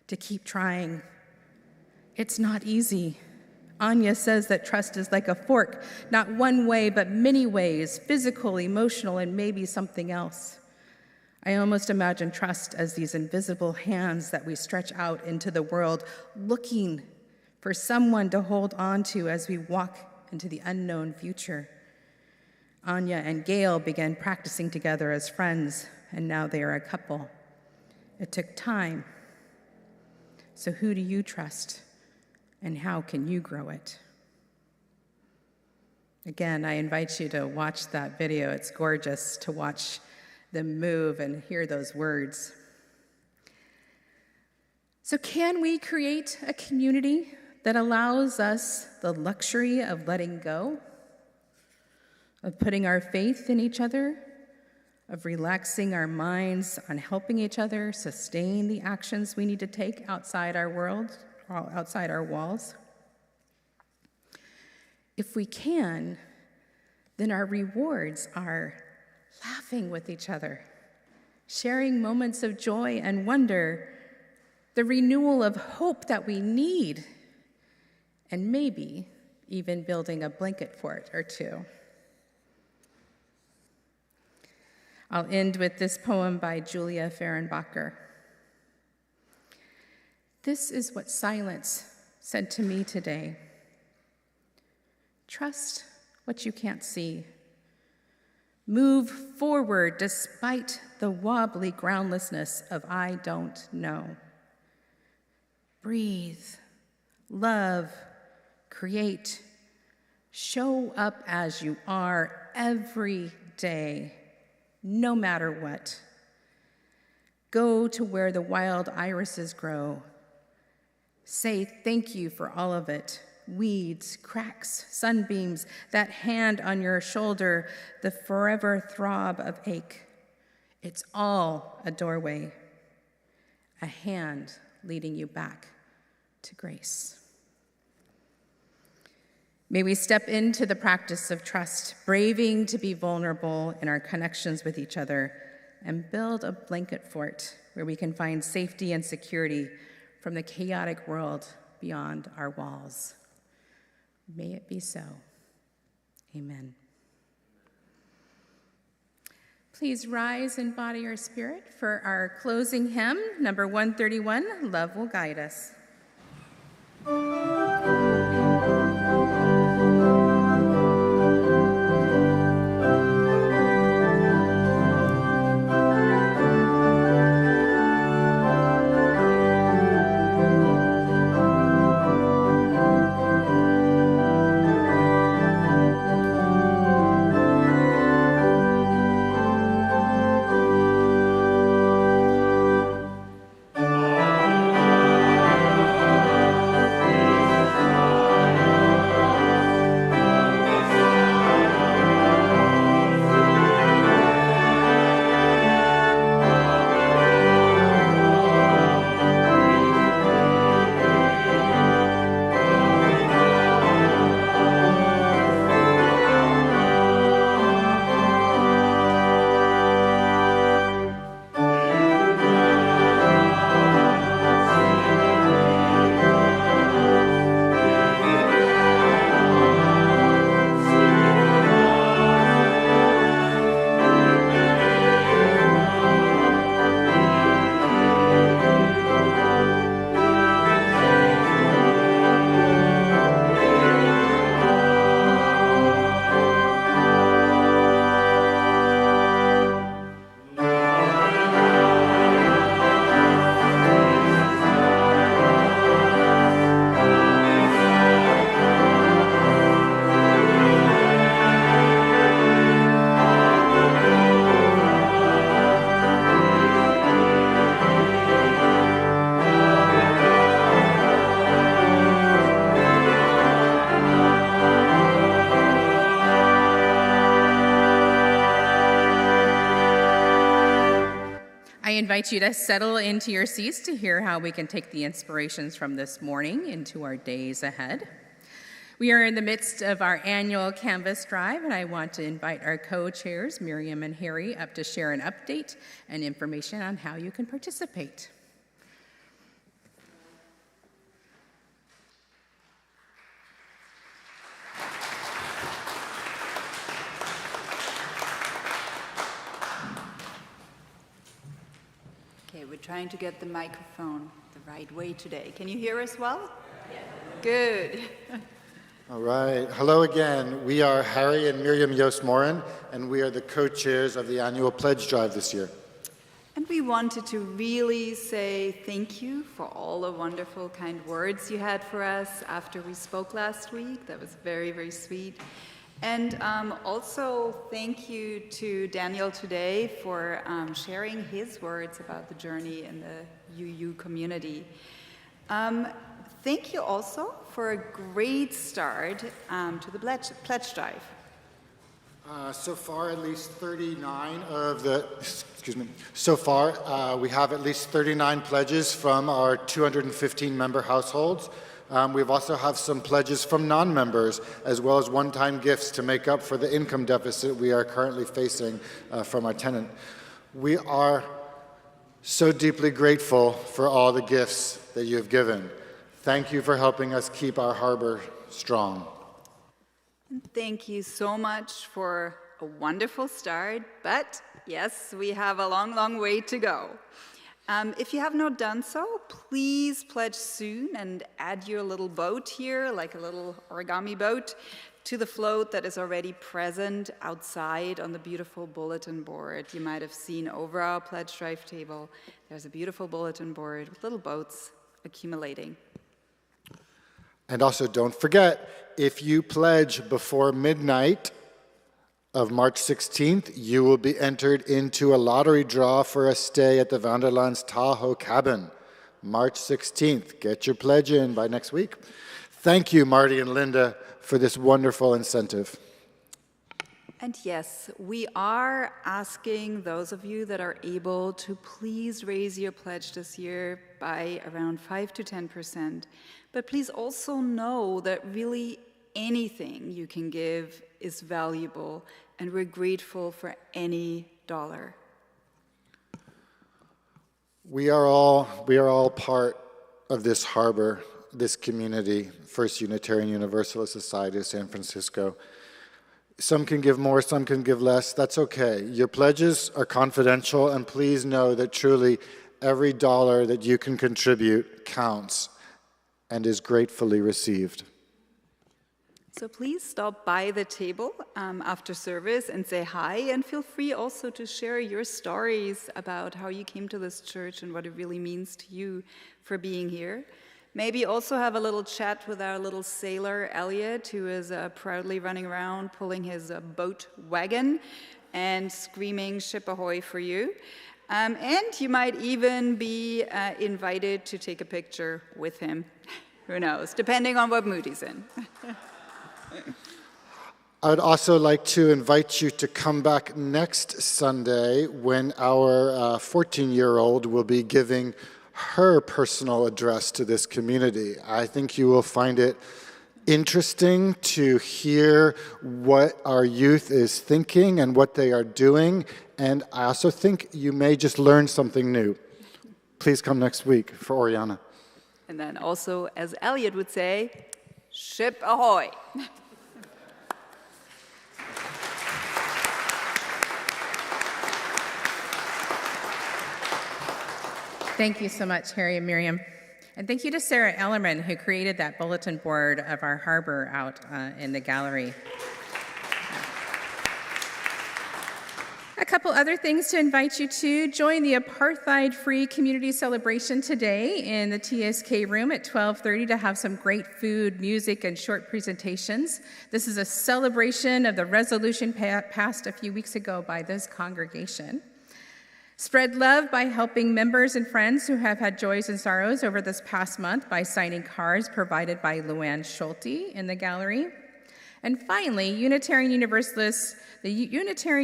to keep trying. It's not easy. Anya says that trust is like a fork, not one way, but many ways, physical, emotional, and maybe something else. I almost imagine trust as these invisible hands that we stretch out into the world, looking for someone to hold on to as we walk into the unknown future. Anya and Gail began practicing together as friends, and now they are a couple. It took time. So who do you trust, and how can you grow it? Again, I invite you to watch that video. It's gorgeous to watch them move and hear those words. So can we create a community that allows us the luxury of letting go, of putting our faith in each other, of relaxing our minds on helping each other sustain the actions we need to take outside our world, outside our walls? If we can, then our rewards are laughing with each other, sharing moments of joy and wonder, the renewal of hope that we need, and maybe even building a blanket fort or two. I'll end with this poem by Julia Fehrenbacher. This is what silence said to me today. Trust what you can't see. Move forward despite the wobbly groundlessness of I don't know. Breathe, love, create, show up as you are every day, no matter what. Go to where the wild irises grow. Say thank you for all of it. Weeds, cracks, sunbeams, that hand on your shoulder, the forever throb of ache. It's all a doorway, a hand leading you back to grace. May we step into the practice of trust, braving to be vulnerable in our connections with each other, and build a blanket fort where we can find safety and security from the chaotic world beyond our walls. May it be so. Amen. Please rise in body or spirit for our closing hymn, number 131, Love Will Guide Us. I invite you to settle into your seats to hear how we can take the inspirations from this morning into our days ahead. We are in the midst of our annual Canvas Drive, and I want to invite our co-chairs, Miriam and Harry, up to share an update and information on how you can participate. Okay, we're trying to get the microphone the right way today. Can you hear us well? Yes. Good. All right. Hello again. We are Harry and Miriam Yost-Morin, and we are the co-chairs of the annual pledge drive this year. And we wanted to really say thank you for all the wonderful, kind words you had for us after we spoke last week. That was very, very sweet. And also thank you to Daniel today for sharing his words about the journey in the UU community. Thank you also for a great start to the pledge drive. So far, at least 39 of the, so far, we have at least 39 pledges from our 215 member households. We've also have some pledges from non-members, as well as one-time gifts to make up for the income deficit we are currently facing from our tenant. We are so deeply grateful for all the gifts that you have given. Thank you for helping us keep our harbor strong. Thank you so much for a wonderful start, but yes, we have a long, long way to go. If you have not done so, please pledge soon and add your little boat here, like a little origami boat, to the float that is already present outside on the beautiful bulletin board. You might have seen over our pledge drive table, there's a beautiful bulletin board with little boats accumulating. And also don't forget, if you pledge before midnight of March 16th, you will be entered into a lottery draw for a stay at the Vanderland's Tahoe cabin. March 16th. Get your pledge in by next week. Thank you, Marty and Linda, for this wonderful incentive. And yes, we are asking those of you that are able to please raise your pledge this year by around 5 to 10%. But please also know that really anything you can give is valuable, and we're grateful for any dollar. We are all part of this harbor, this community, First Unitarian Universalist Society of San Francisco. Some can give more, some can give less. That's okay. Your pledges are confidential, and please know that truly every dollar that you can contribute counts and is gratefully received. So please stop by the table after service and say hi, and feel free also to share your stories about how you came to this church and what it really means to you for being here. Maybe also have a little chat with our little sailor, Elliot, who is proudly running around pulling his boat wagon and screaming "Ship ahoy" for you. And you might even be invited to take a picture with him. Who knows, depending on what mood he's in. I would also like to invite you to come back next Sunday when our 14-year-old will be giving her personal address to this community. I think you will find it interesting to hear what our youth is thinking and what they are doing, and I also think you may just learn something new. Please come next week for Oriana. And then also, as Elliot would say, ship ahoy. Thank you so much, Harry and Miriam. And thank you to Sarah Ellerman, who created that bulletin board of our harbor out in the gallery. A couple other things to invite you to. Join the apartheid-free community celebration today in the TSK room at 12:30 to have some great food, music, and short presentations. This is a celebration of the resolution passed a few weeks ago by this congregation. Spread love by helping members and friends who have had joys and sorrows over this past month by signing cards provided by Luann Schulte in the gallery. And finally, the Unitarian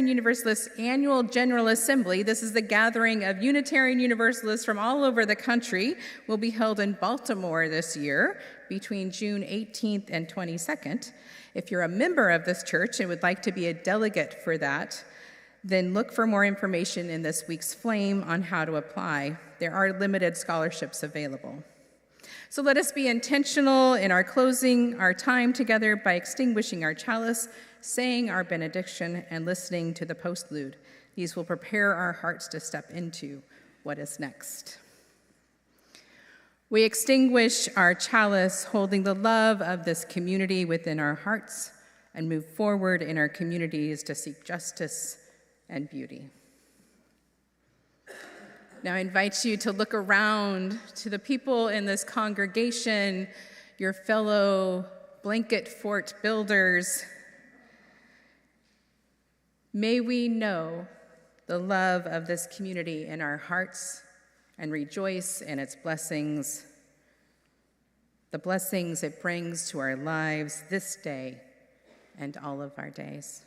Universalist Annual General Assembly, this is the gathering of Unitarian Universalists from all over the country, will be held in Baltimore this year between June 18th and 22nd. If you're a member of this church and would like to be a delegate for that, then look for more information in this week's Flame on how to apply. There are limited scholarships available. So let us be intentional in our closing our time together by extinguishing our chalice, saying our benediction, and listening to the postlude. These will prepare our hearts to step into what is next. We extinguish our chalice, holding the love of this community within our hearts, and move forward in our communities to seek justice and beauty. Now I invite you to look around to the people in this congregation, your fellow blanket fort builders. May we know the love of this community in our hearts and rejoice in its blessings. the blessings it brings to our lives this day and all of our days.